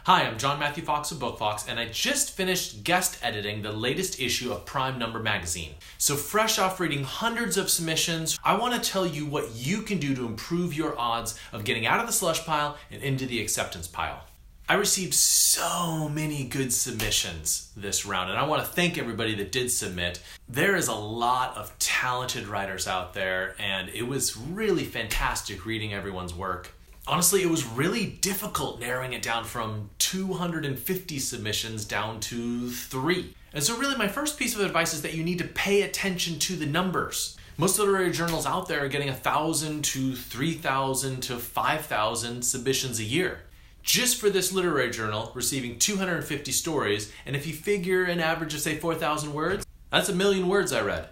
Hi, I'm John Matthew Fox of BookFox, and I just finished guest editing the latest issue of Prime Number magazine. So fresh off reading hundreds of submissions, I want to tell you what you can do to improve your odds of getting out of the slush pile and into the acceptance pile. I received so many good submissions this round, and I want to thank everybody that did submit. There is a lot of talented writers out there, and it was really fantastic reading everyone's work. Honestly, it was really difficult narrowing it down from 250 submissions down to 3. And so really my first piece of advice is that you need to pay attention to the numbers. Most literary journals out there are getting 1,000 to 3,000 to 5,000 submissions a year. Just for this literary journal, receiving 250 stories, and if you figure an average of say 4,000 words, that's 1 million words I read.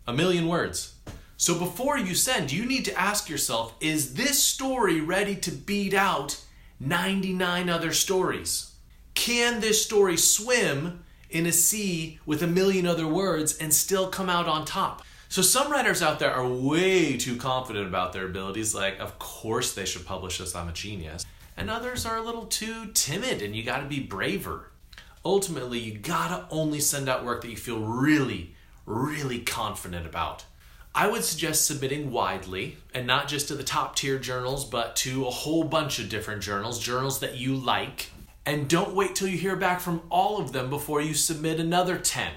1 million words. So before you send, you need to ask yourself, is this story ready to beat out 99 other stories? Can this story swim in a sea with 1 million other words and still come out on top? So some writers out there are way too confident about their abilities, like, of course they should publish this, I'm a genius. And others are a little too timid and you gotta be braver. Ultimately, you gotta only send out work that you feel really, really confident about. I would suggest submitting widely, and not just to the top tier journals, but to a whole bunch of different journals that you like. And don't wait till you hear back from all of them before you submit another 10.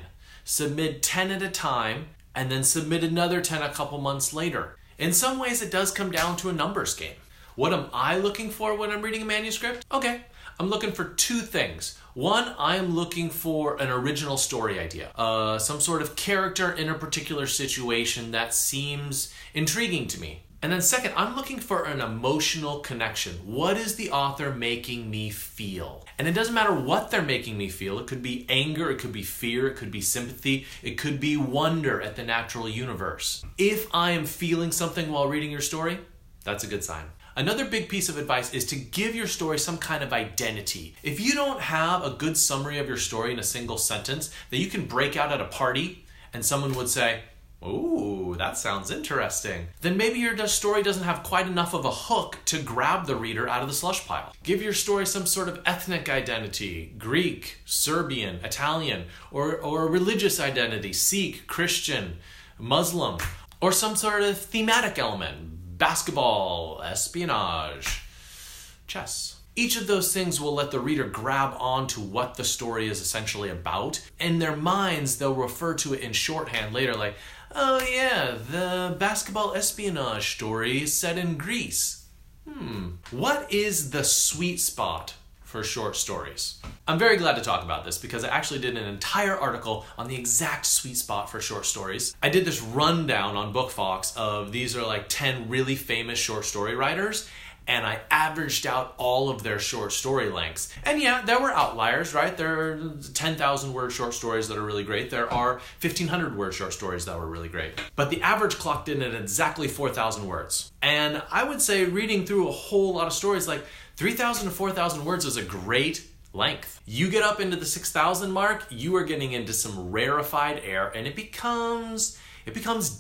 Submit 10 at a time, and then submit another 10 a couple months later. In some ways, it does come down to a numbers game. What am I looking for when I'm reading a manuscript? Okay, I'm looking for 2 things. One, I'm looking for an original story idea, some sort of character in a particular situation that seems intriguing to me. And then second, I'm looking for an emotional connection. What is the author making me feel? And it doesn't matter what they're making me feel. It could be anger, it could be fear, it could be sympathy, it could be wonder at the natural universe. If I am feeling something while reading your story, that's a good sign. Another big piece of advice is to give your story some kind of identity. If you don't have a good summary of your story in a single sentence that you can break out at a party and someone would say, "Ooh, that sounds interesting," then maybe your story doesn't have quite enough of a hook to grab the reader out of the slush pile. Give your story some sort of ethnic identity, Greek, Serbian, Italian, or a religious identity, Sikh, Christian, Muslim, or some sort of thematic element. Basketball, espionage, chess. Each of those things will let the reader grab onto what the story is essentially about. In their minds, they'll refer to it in shorthand later, like, oh yeah, the basketball espionage story is set in Greece. What is the sweet spot for short stories? I'm very glad to talk about this because I actually did an entire article on the exact sweet spot for short stories. I did this rundown on BookFox of these are like 10 really famous short story writers, and I averaged out all of their short story lengths. And yeah, there were outliers, right? There are 10,000 word short stories that are really great. There are 1,500 word short stories that were really great. But the average clocked in at exactly 4,000 words. And I would say reading through a whole lot of stories, like 3,000 to 4,000 words is a great length. You get up into the 6,000 mark, you are getting into some rarefied air, and it becomes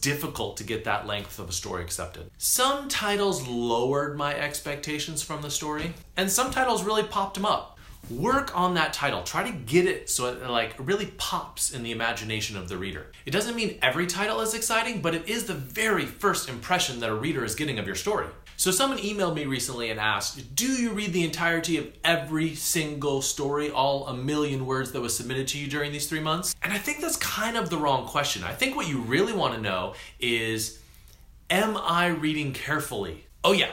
difficult to get that length of a story accepted. Some titles lowered my expectations from the story, and some titles really popped them up. Work on that title. Try to get it so it really pops in the imagination of the reader. It doesn't mean every title is exciting, but it is the very first impression that a reader is getting of your story. So someone emailed me recently and asked, do you read the entirety of every single story, all 1 million words that was submitted to you during these 3 months? And I think that's kind of the wrong question. I think what you really want to know is, am I reading carefully? Oh yeah.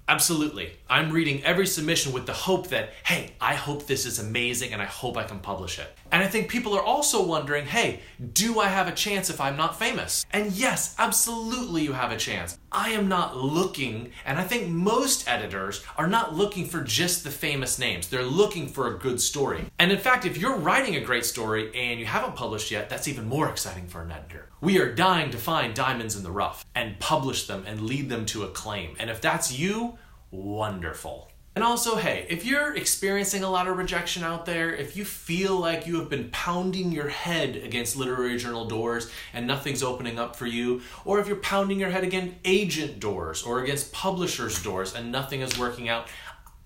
Absolutely. I'm reading every submission with the hope that, hey, I hope this is amazing and I hope I can publish it. And I think people are also wondering, hey, do I have a chance if I'm not famous? And yes, absolutely you have a chance. I am not looking, and I think most editors are not looking for just the famous names. They're looking for a good story. And in fact, if you're writing a great story and you haven't published yet, that's even more exciting for an editor. We are dying to find diamonds in the rough and publish them and lead them to acclaim. And if that's you, wonderful. And also, hey, if you're experiencing a lot of rejection out there, if you feel like you have been pounding your head against literary journal doors and nothing's opening up for you, or if you're pounding your head against agent doors or against publishers' doors and nothing is working out,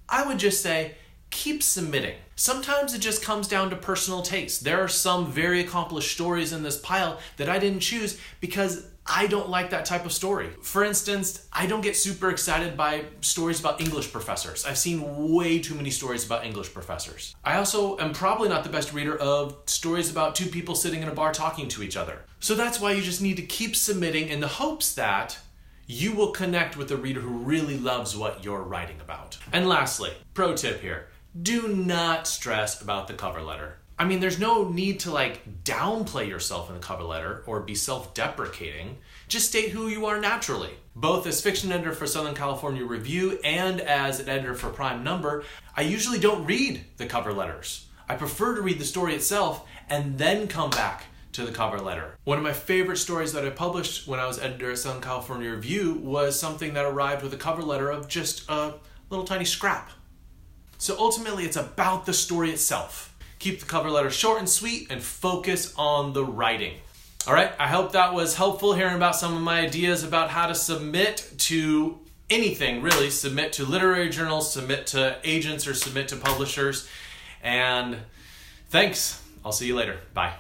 I would just say, keep submitting. Sometimes it just comes down to personal taste. There are some very accomplished stories in this pile that I didn't choose because I don't like that type of story. For instance, I don't get super excited by stories about English professors. I've seen way too many stories about English professors. I also am probably not the best reader of stories about two people sitting in a bar talking to each other. So that's why you just need to keep submitting in the hopes that you will connect with a reader who really loves what you're writing about. And lastly, pro tip here, do not stress about the cover letter. I mean, there's no need to downplay yourself in the cover letter or be self-deprecating. Just state who you are naturally. Both as fiction editor for Southern California Review and as an editor for Prime Number, I usually don't read the cover letters. I prefer to read the story itself and then come back to the cover letter. One of my favorite stories that I published when I was editor at Southern California Review was something that arrived with a cover letter of just a little tiny scrap. So ultimately, it's about the story itself. Keep the cover letter short and sweet and focus on the writing. All right, I hope that was helpful hearing about some of my ideas about how to submit to anything, really. Submit to literary journals, submit to agents, or submit to publishers. And thanks. I'll see you later. Bye.